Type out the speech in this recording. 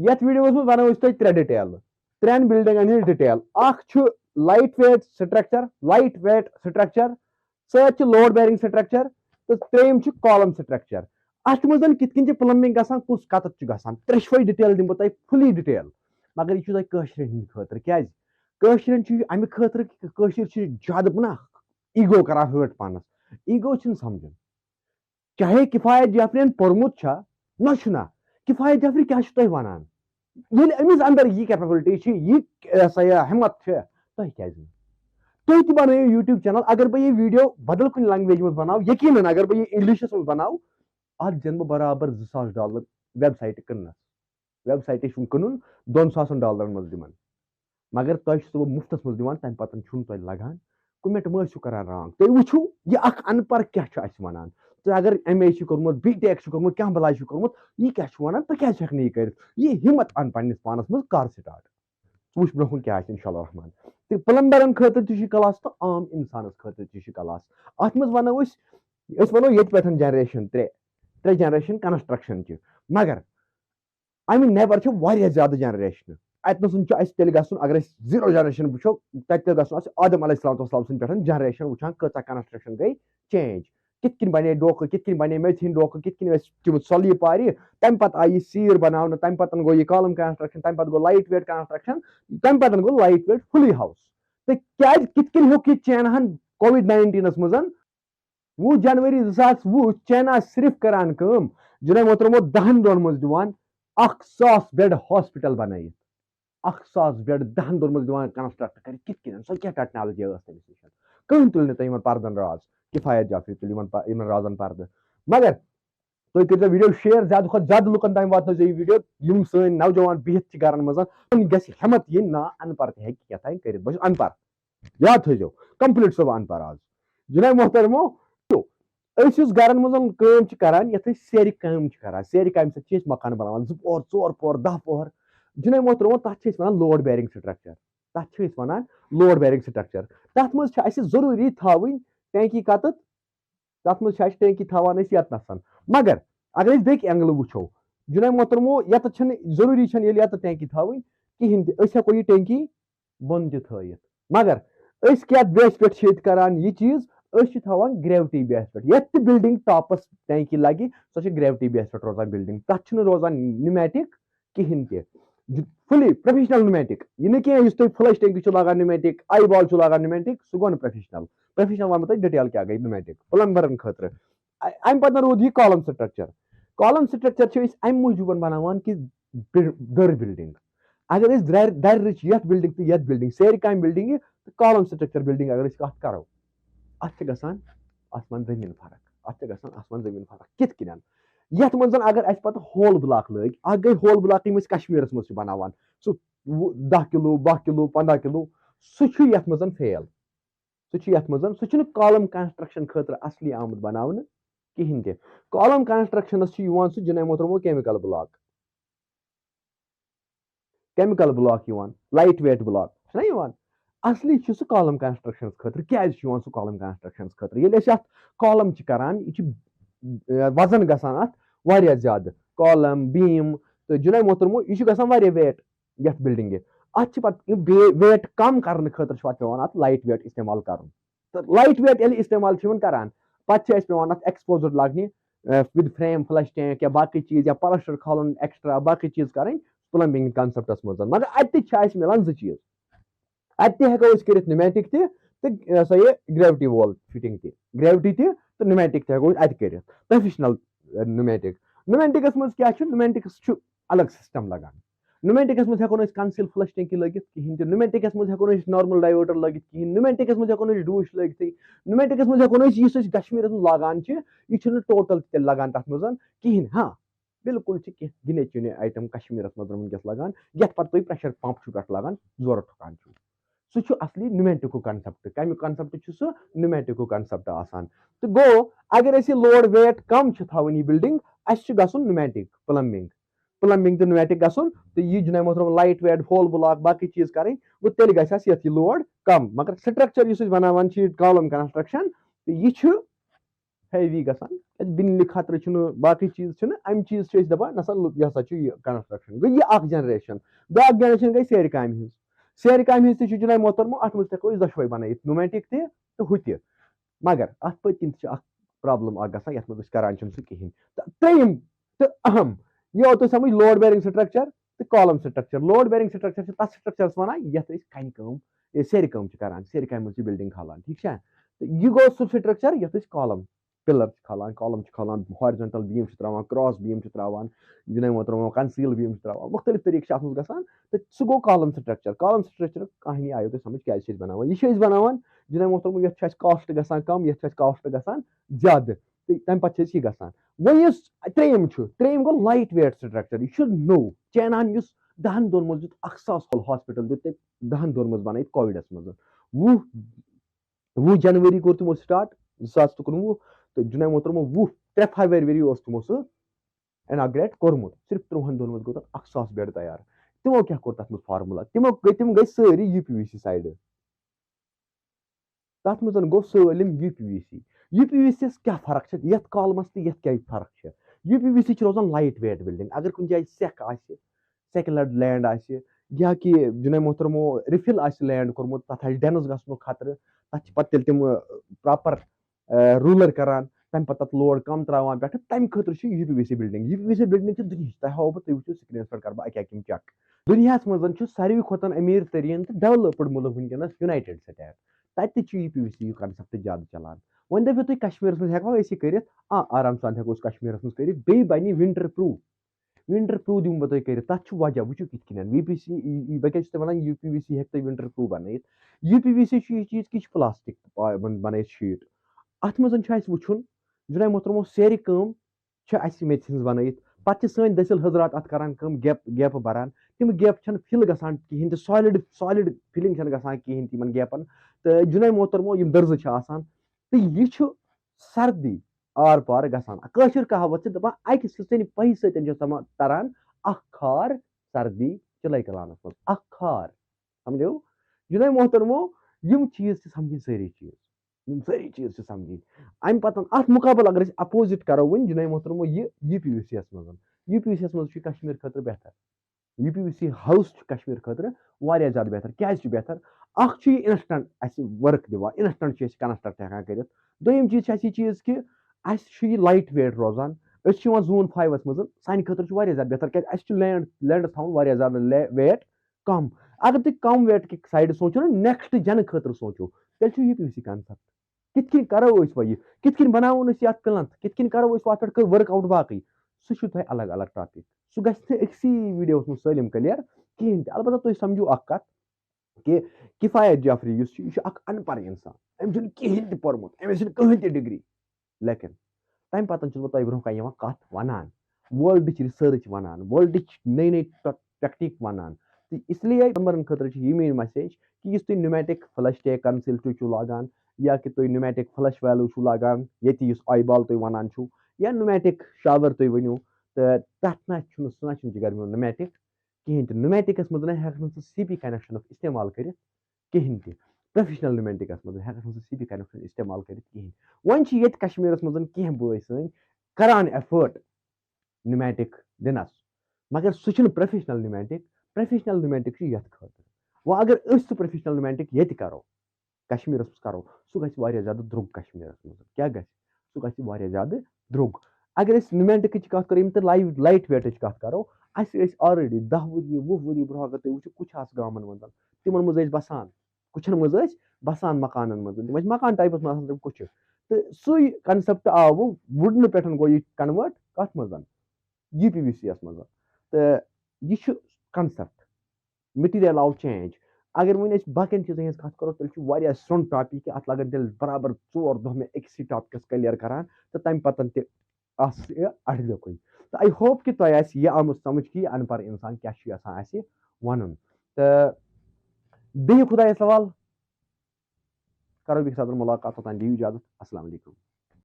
یتھ ویڈیوس مز ونو أسۍ تۄہہِ 3 ڈِٹیل 3 بِلڈِنگن ہٕنٛز ڈِٹیل. اکھ چھُ لایٹ ویٹ سٹرکچر سۭتۍ چھُ لوڈ بیرنگ سٹرکچر تہٕ ترٛیٚیِم چھُ کالم سٹرکچر. اتھ منٛز کِتھ کٔنۍ چھِ پلمبنگ گژھان کُس کتتھ چھُ گژھان ترٛیشوے ڈِٹیل دِمہٕ بہٕ تۄہہِ فُلی ڈِٹیل. مگر یہِ چھُ تۄہہِ کٲشرٮ۪ن ہٕنٛدِ خٲطرٕ کیازِ کٲشرٮ۪ن چھُ امہِ خٲطرٕ کٲشِر چھِ زیادٕ نا ایٖگو کران ہٲٹ پانس. ایٖگو چھُنہٕ سمجھُن چاہے کِفایت جعفرین پوٚرمُت چھا نہ چھُنہ کِفایت جعفری کیاہ چھُ تۄہہِ وَنان ییٚلہِ أمِس اندر یہِ کیپبلٹی چھِ یہِ سا یہِ ہمت چھِ تۄہہِ کیازِ نہٕ تُہۍ تہِ بنٲیِو یوٗٹیوٗب چینل. اگر بہٕ یہِ ویٖڈیو بدل کُنہِ لنگویج منٛز بناو یقیٖنن اگر بہٕ یہِ انگلشس منٛز بناو اتھ دِمہٕ بہٕ برابر $2000 ویب سایٹہِ کٕننس. ویب سایٹہِ چھُم کٕنُن $2000 منٛز دِمن مگر تۄہہِ چھُس بہٕ مُفتس منٛز دِوان تمہِ پتہٕ چھُنہٕ تۄہہِ لگان کومنٹ مہ ٲسِو کران رانگ. تُہۍ وٕچھِو یہِ اکھ ان پڑھ کیاہ چھُ اَسہِ وَنان. تُہۍ اگر MA چھُ کوٚرمُت BTech چھُ کوٚرمُت کانٛہہ بلاے چھُ کوٚرمُت یہِ کیاہ چھُ وَنان ژٕ کیازِ ہٮ۪کہٕ نہٕ یہِ کٔرِتھ یہِ ہِمت ان پننِس پانس منٛز کر سٹارٹ ژٕ وٕچھ برونٛہہ کُن کیاہ آسہِ انشاء اللہ رحمان. تہٕ پلمبرن خٲطرٕ تہِ چھُ کلاس تہٕ عام انسانس خٲطرٕ تہِ چھُ کلاس. اتھ منٛز ونو أسۍ ونو ییٚتہِ پٮ۪ٹھ جنریشن ترٛےٚ جنریشن کنسٹرکشن چہِ مگر امہِ نیبر چھِ واریاہ زیادٕ جنریشنہٕ. اتنس چھُ اَسہِ تیٚلہِ گژھُن اگر أسۍ 0 جنریشن وٕچھو تتہِ تیٚلہِ گژھُن اَسہِ آدم علیہ السلام سٕنٛدِ پٮ۪ٹھ جنریشن وٕچھان کۭژاہ کنسٹرکشن گٔے چینج کِتھ کٔنۍ بنے ڈوکہٕ کِتھ کٔنۍ بنے میٚژِ ہٕنٛدۍ ڈوکہٕ کِتھ کٔنۍ ٲسۍ تِم سۄلہِ پارِ تمہِ پتہٕ آیہِ یہِ سیٖر بناونہٕ تمہِ پتہٕ گوٚو یہِ کالم کنسٹرکشن تمہِ پتہٕ گوٚو لایٹ ویٹ کنسٹرکشن تمہِ پتہٕ گوٚو لایٹ ویٹ فُلی ہاوُس. تہٕ کیازِ کِتھ کٔنۍ ہیوٚک یہِ چینہن COVID-19 منٛز 20 جنؤری 2020 چینا صرف کران کٲم جناب محترمو 10 دۄہن منٛز دِوان 1000 بیڈ ہاسپٹل بنٲیِتھ 1000 بیڈ 10 دۄہن منٛز دِوان کنسٹرکٹ کٔرِتھ کِتھ کٔنۍ سۄ کیاہ ٹیکنالجی ٲس تٔمِس نِش کٕہٕنۍ تُلۍ نہٕ تۄہہِ یِمن پردن راز کِفایت جعفری تُلۍ یِمن رازن پردٕ مگر تُہۍ کٔرۍزیو ویٖڈیو شیر زیادٕ کھۄتہٕ زیادٕ لُکن تام واتنٲیزیو یہِ ویٖڈیو یِم سٲنۍ نوجوان بِہِتھ چھِ گرن منٛز گژھِ ہٮ۪مت یِنۍ نا ان پڑھ تہِ ہیٚکہِ کیٛاہ تام کٔرِتھ بہٕ چھُس ان پڑھ یاد تھٲیزیو کمپلیٖٹ صُبح ان پڑھ آز جناب محترمو أسۍ یُس گرن منٛز کٲم چھِ کران یتھ أسۍ سیرِ کٲم چھِ کران سیرِ کامہِ سۭتۍ چھِ أسۍ مکان بناوان 2 پور 4 پور 10 پور جناب محترمو تتھ چھِ أسۍ ونان لوڈ بیرنگ سٹرکچر تتھ منٛز چھِ اَسہِ ضروٗری تھاوٕنۍ ٹینکی کتتھ تتھ منٛز چھِ اَسہِ ٹینکی تھاوان أسۍ یتنس مگر اگر أسۍ بیٚکہِ اینگلہٕ وٕچھو جناب محترمو یتتھ چھنہٕ ضروٗری چھنہٕ ییٚلہِ یتتھ ٹینکی تھاوٕنۍ کِہینۍ تہِ أسۍ ہٮ۪کو یہِ ٹینکی بۄن تہِ تھٲیِتھ مگر أسۍ کیاہ بیس پٮ۪ٹھ چھِ ییٚتہِ کران یہِ چیٖز أسۍ چھِ تھاوان گریوٹی بیس پٮ۪ٹھ یتھ تہِ بِلڈنگ ٹاپس ٹینکی لگہِ سۄ چھِ گریوٹی بیس پٮ۪ٹھ روزان بِلڈنگ تتھ چھُنہٕ روزان نِمیٹِک کِہینۍ تہِ فُلی پروفیشنل نِمیٹِک یہِ نہٕ کینٛہہ یُس تُہۍ فلش ٹینکی چھُ لاگان نِمیٹِک آی بال چھُ لاگان نِمیٹِک سُہ گوٚو نہٕ پروفیشنل ونہٕ بہٕ تۄہہِ ڈِٹیل کیاہ گٔے نِمیٹِک پلمبرن خٲطرٕ امہِ پتہٕ روٗد یہِ کالم سٹرکچر چھِ أسۍ امہِ موٗجوٗب بناوان کہِ دٔر بِلڈنگ اگر أسۍ درِ چھِ یتھ بِلڈنگ تہٕ یتھ بِلڈنگ سیرِ کامہِ بِلڈنگہِ تہٕ کالم سٹرکچر بِلڈنگ اگر أسۍ کتھ کرو اتھ چھِ گژھان آسمان زٔمیٖن فرق کِتھ کٔنۍ یتھ منٛز اگر اَسہِ پتہٕ ہول بلاک لٲگۍ اکھ گٔے ہول بلاک یِم أسۍ کشمیٖرس منٛز چھِ بناوان سُہ 10 کِلوٗ 12 کِلوٗ 15 کِلوٗ سُہ چھُ یتھ منٛز فیل سُہ چھُنہٕ کالم کنسٹرکشن خٲطرٕ اصلی آمُت بناونہٕ کِہینۍ تہِ کالم کنسٹرکشنس چھُ یِوان سُہ جناب محترمو کیمِکل بلاک یِوان لایٹ ویٹ بلاک چھُنہ یِوان اصلی چھُ سُہ کالم کنسٹرکشنس خٲطرٕ کیازِ چھُ یِوان سُہ کالم کنسٹرکشنس خٲطرٕ ییٚلہِ أسۍ اتھ کالم چھِ کران یہِ چھُ وزن گژھان اتھ واریاہ زیادٕ کالم بیٖم تہٕ جناب محترمو یہِ چھُ گژھان واریاہ ویٹ یتھ بِلڈنگہِ اتھ چھِ پتہٕ ویٹ کم کرنہٕ خٲطرٕ چھُ پتہٕ پیوان اتھ لایٹ ویٹ استعمال کرُن تہٕ لایٹ ویٹ ییٚلہِ استعمال چھِ یِوان کران پتہٕ چھِ اَسہِ پیوان اتھ ایکسپوزر لاگنہِ وِد فریم فلش ٹینک یا باقٕے چیٖز یا پلسٹر کھالُن ایکسٹرا باقٕے چیٖز کرٕنۍ پلمبنگ کنسپٹس منٛز مگر اتہِ تہِ چھِ اَسہِ مِلان 2 چیٖز اتہِ تہِ ہٮ۪کو أسۍ کٔرِتھ نِمیٹِک تہِ تہٕ سۄ یہِ گریوٹی وول فِٹنگ تہِ گریوٹی تہِ تہٕ نِمیٹِک تہِ ہٮ۪کو أسۍ اتہِ کٔرِتھ پروفیشنل نِمیٹِکس منٛز کیاہ چھُ نِمیٹِکس چھُ الگ سسٹم لگان نِمیٹِکس منٛز ہٮ۪کو نہٕ أسۍ کنسیل فلش ٹینکی لٲگِتھ کِہینۍ تہِ نِمیٹِکس منٛز ہٮ۪کو نہٕ أسۍ نارمل ڈایوٲٹر لٲگِتھ کِہینۍ نِمیٹِکس منٛز ہٮ۪کو نہٕ أسۍ ڈوٗش لٲگتھٕے نِمیٹِکس منٛز ہٮ۪کو نہٕ أسۍ یُس أسۍ کشمیٖرس منٛز لاگان چھِ یہِ چھُنہٕ ٹوٹل تیٚلہِ لگان تتھ منٛز کِہینۍ ہاں بالکل چھِ کینٛہہ گِنے چُنے آیٹم کشمیٖرس منٛز وٕنکیٚس لگان یتھ پتہٕ تُہۍ پریشر پمپ چھُو پٮ۪ٹھ لاگان زورٕ ٹھُکان چھُو سُہ چھُ اصلی نِمیٹِکُک کنسپٹ کمیُک کنسپٹ چھُ سُہ نِمیٹِکُک کنسپٹ آسان تہٕ گوٚو اگر أسۍ یہِ لوڈ ویٹ کم چھِ تھاوٕنۍ یہِ بِلڈنگ اَسہِ چھُ گژھُن نِمیٹِک پلمبنگ تہٕ نِمیٹِک گژھُن تہٕ یہِ جناب محترم لایٹ ویٹ ہول بلاک باقٕے چیٖز کرٕنۍ گوٚو تیٚلہِ گژھِ اَسہِ یتھ یہِ لوڈ کم مگر سٹرکچر یُس أسۍ بناوان چھِ کالم کنسٹرکشن تہٕ یہِ چھُ ہیوی گژھان بِنلہِ خطرٕ چھُنہٕ باقٕے چیٖز چھِنہٕ اَمہِ چیٖز چھِ أسۍ دَپان نسا یہِ ہسا چھُ یہِ کَنسٹرٛکشن گٔے یہِ اکھ جنریشن بیٛاکھ جنریشن گٔے سیرِ کامہِ ہٕنٛز سیرِ کامہِ ہٕنٛز تہِ چھُ جِناب محترمہٕ اَتھ منٛز تہِ ہٮ۪کو أسۍ دۄشوَے بَنٲیِتھ نوٗمیٹِک تہِ تہٕ ہُہ تہِ مگر اَتھ پٔتۍ کِنۍ تہِ چھِ اکھ پرابلم اکھ گژھان یَتھ منٛز أسۍ کران چھِنہٕ سُہ کِہینۍ تہٕ ترٛیِم تہٕ اہم یہِ آو تۄہہِ سمجھ لوڈ بیرِنگ سٹرکچر تہٕ column structure load bearing structure چھِ تَتھ سٹرکچرس وَنان یَتھ أسۍ کَنہِ کٲم سیرِ کٲم چھِ کران سیرِ کامہِ منٛز چھِ بِلڈِنگ کھالان ٹھیٖک چھا تہٕ یہِ گوٚو سُہ سٹرکچر یَتھ أسۍ کالم پِلر چھِ کھالان کالم چھِ کھالان ہارِزنٹل بیٖم چھِ تراوان کراس بیٖم چھِ تراوان جِناب محترم کنسیل بیٖم چھِ تراوان مُختٔلِف طریٖقہٕ چھِ اَتھ منٛز گژھان تہٕ سُہ گوٚو کالم سٹرکچر کہانی آیو تۄہہِ سمجھ کیازِ چھِ أسۍ بناوان یہِ چھِ أسۍ بناوان جِناب محترم یَتھ چھُ اَسہِ کاسٹ گژھان کم یَتھ چھُ اَسہِ کاسٹ گژھان زیادٕ تہٕ تَمہِ پتہٕ چھِ أسۍ یہِ گژھان وۄنۍ یُس ترٛیِم چھُ ترٛیِم گوٚو لایٹ ویٹ سٹرکچر یہِ چھُ نوٚو چیناہن یُس 10 دۄہن منٛز دیُت 1,000 ہاسپِٹل دیُت تٔمۍ 10 دۄہن منٛز بنٲیِتھ کووِڈس منٛز 20 جنؤری کوٚر تِمو سٹارٹ 2019 تہٕ جِناب محترمو 3 فروری اوس تِمو سُہ اِناگریٹ کوٚرمُت صرف 3 دۄہن منٛز گوٚو تَتھ 1,000 بیڈ تیار تِمو کیاہ کوٚر تَتھ منٛز فارمولا تِم گٔے سٲری یوٗ پی وی سی سایڈٕ تَتھ منٛز گوٚو سٲلِم یوٗ پی وی سی یوٗ پی وی سی یَس کیاہ فرق چھِ یَتھ کالمَس تہٕ یَتھ کیاہ فرق چھِ یوٗ پی وی سی چھِ روزان لایٹ ویٹ بِلڈِنگ اگر کُنہِ جایہِ سیٚکھ آسہِ سیٚکہِ لینڈ آسہِ یا کہِ جِناب محترمو رِفِل آسہِ لینڈ کوٚرمُت تَتھ آسہِ ڈٮ۪نٕس گژھنُک خطرٕ تَتھ چھِ پَتہٕ تیٚلہِ تِم پراپر روٗلر کران تَمہِ پَتہٕ تَتھ لوڈ کَم تراوان پٮ۪ٹھٕ تَمہِ خٲطرٕ چھِ یوٗ پی وی سی بِلڈِنگ یوٗ پی وی سی بِلڈِنگ چھِ دُنہِچ تۄہہِ ہاوو بہٕ تُہۍ وٕچھِو سِکریٖنَس پٮ۪ٹھ کرٕ بہٕ اَکہِ اَکہِ چیک دُنیاہَس منٛز چھُ ساروی کھۄتہٕ أمیٖر تریٖن تہٕ ڈیولَپٕڈ مُلک وٕنکیٚنس یُنایٹِڈ سٹیٹ تَتہِ تہِ چھُ یوٗ پی وی سی یُک کَنسیپٹ زیادٕ چلان وۄنۍ دٔپِو تُہۍ کشمیٖرَس منٛز ہٮ۪کوا أسۍ یہِ کٔرِتھ آرام سان ہٮ۪کو أسۍ کشمیٖرَس منٛز کٔرِتھ بیٚیہِ بَنہِ وِنٹر پروٗف دِمہٕ بہٕ تۄہہِ کٔرِتھ تَتھ چھُ وجہ وٕچھِو کِتھ کٔنۍ وی پی سی بہٕ کیاہ چھُس تۄہہِ وَنان یوٗ پی وی سی ہٮ۪کہِ تۄہہِ وِنٹر پروٗف بَنٲیِتھ یوٗ پی وی سی چھُ یہِ چیٖز کہِ یہِ چھُ پلاسٹِک بَنٲیِتھ شیٖٹ اَتھ منٛز چھُ اَسہِ وٕچھُن جِناب محترمو سیرِ کٲم چھِ اَسہِ میٚژِ ہٕنٛز بَنٲیِتھ پَتہٕ چھِ سٲنۍ دٔسِل حضرات اَتھ کران کٲم گیپہٕ بَران تِم گیپہٕ چھنہٕ فِل گژھان کِہینۍ تہِ سالِڈ فِلِنگ چھنہٕ گژھان کِہینۍ تہِ یِمن گیپن تہٕ جِناب محترمو یِم دٔرزٕ چھِ آسان تہٕ یہِ چھُ سردی آر پار گژھان کٲشِر کہاوت چھِ دَپان اَکہِ سٕژنہِ پہہِ سۭتۍ چھِ تران اکھ کھار سردی چِلے کلانس منٛز اکھ کھار سمجھو جِناب محترمو یِم چیٖز چھِ سمجھِنۍ سٲری چیٖز چھِ سمجھِنۍ اَمہِ پتہٕ اَتھ مُقابل اگر أسۍ اپوزِٹ کرو وۄنۍ جِناب محترمو یہِ یوٗ پی وی سی یَس منٛز یوٗ پی وی سی یَس منٛز چھُ کشمیٖر خٲطرٕ بہتر یوٗ پی وی سی ہاوُس چھُ کشمیٖر خٲطرٕ واریاہ زیادٕ بہتر کیازِ چھُ بہتر اکھ چھُ یہِ اِنسٹنٹ اَسہِ ؤرٕک دِوان اِنسٹنٹ چھِ أسۍ کنسٹرکٹ ہٮ۪کان کٔرِتھ دوٚیِم چیٖز چھِ اَسہِ یہِ چیٖز کہِ اَسہِ چھُ یہِ لایٹ ویٹ روزان أسۍ چھِ یِوان زوٗن 5 منٛز سانہِ خٲطرٕ چھُ واریاہ زیادٕ بہتر کیازِ اَسہِ چھُ لینڈس تھاوُن واریاہ زیادٕ ویٹ کم اگر تُہۍ کم ویٹ کہِ سایڈٕ سوٗنٛچو نا نیکسٹ جنہٕ خٲطرٕ سوٗنٛچو تیٚلہِ چھُ یوٗ پی وی سی کنسپٹ کِتھ کٔنۍ کرو أسۍ وۄنۍ یہِ کِتھ کٔنۍ بناوون أسۍ یَتھ پِلنتھ کِتھ کٔنۍ کرو أسۍ اَتھ پٮ۪ٹھ ؤرٕک آوُٹ باقٕے سُہ چھُ تۄہہِ الگ الگ ٹاپِک سُہ گژھِ نہٕ أکسٕے ویٖڈیوَس منٛز سٲلِم کٔلیر کِہینۍ تہِ البتہ تُہۍ سمجھو اکھ کتھ کہِ کِفایت جعفری یُس چھُ یہِ چھُ اکھ ان پڑھ اِنسان أمۍ چھُنہٕ کِہینۍ تہِ پوٚرمُت أمِس چھنہٕ کٕہٕنۍ تہِ ڈگری لیکِن تَمہِ پتہٕ چھُس بہٕ تۄہہِ برونٛہہ کَنہِ یِوان کَتھ وَنان وٲلڈٕچ رِسٲرٕچ وَنان وٲلڈٕچ نٔے نٔے ٹیکنیٖک وَنان تہٕ اِسلیے نمبرن خٲطرٕ چھِ یہِ میٲنۍ میسیج کہِ یُس تُہۍ نِمیٹِک فلش ٹیک کنسلٹی چھُو لاگان یا کہِ تُہۍ نِمیٹِک فلش ویلو چھُو لاگان ییٚتہِ یُس آی بال تُہۍ وَنان چھُو یا نِمیٹِک شاور تُہۍ ؤنِو تہٕ تَتھ نہ چھُنہٕ سُہ نہ چھُنہٕ جِگر میون نِمیٹِک کِہینۍ تہِ نِمیٹِکس منٛز نہ ہٮ۪ککھ نہٕ ژٕ سی پی کنیکشنُک اِستعمال کٔرِتھ کِہینۍ تہِ پروفیشنل نِمیٹِکس منٛز ہٮ۪ککھ نہٕ ژٕ سی پی کنیکشن اِستعمال کٔرِتھ کِہینۍ وۄنۍ چھِ ییٚتہِ کشمیٖرس منٛز کینٛہہ بٲے سٲنۍ کران ایفٲٹ نِمیٹِک دِنس مگر سُہ چھُنہٕ پروفیشنل نِمیٹِک چھُ یتھ خٲطرٕ وۄنۍ اگر أسۍ سُہ پروفیشنل نِمیٹِک ییٚتہِ کرو کشمیٖرس منٛز کرو سُہ گژھِ واریاہ زیادٕ درٛوگ کشمیٖرس منٛز کیاہ گژھِ سُہ گژھِ واریاہ زیادٕ درٛوگ اگر أسۍ نِمیٹِکٕچ کتھ کرو یِم تہِ لایٹ ویٹٕچ کتھ کرو اَسہِ ٲسۍ آلریڈی 10 ؤری 20 ؤری برونٛہہ اگر تُہۍ وٕچھِو کُچھاس گامن منٛز تِمن منٛز ٲسۍ بسان کُچھن منٛز ٲسۍ بسان مکانن منٛز تِم ٲسۍ مکان ٹایپس منٛز آسان تِم کُچھِ تہٕ سُے کنسپٹ آو وُڈنہٕ پٮ۪ٹھ گوٚو یہِ کنوٲٹ کتھ منٛز یوٗ پی وی سی یس منٛز تہٕ یہِ چھُ کنسپٹ مٹیٖریل آو چینج اگر وۄنۍ أسۍ باقین چیٖزن ہٕنٛز کتھ کرو تیٚلہِ چھُ واریاہ سرٛوٚن ٹاپِک کہِ اتھ لگن تیٚلہِ برابر 4 دۄہ مےٚ أکسٕے ٹاپِکس کلیر کران تہٕ تمہِ پتن تہِ آسہِ یہِ اڑلیُکُے تہٕ آی ہوپ کہِ تۄہہِ آسہِ یہِ آمُت سمجھ کہِ یہِ ان پڑھ انسان کیاہ چھُ یژھان اَسہِ وَنُن تہٕ بیٚیہِ خۄدایس حوالہٕ کرو بیٚکہِ ساتہٕ مُلاقات توٚتام دِیِو اِجازت السلام علیکُم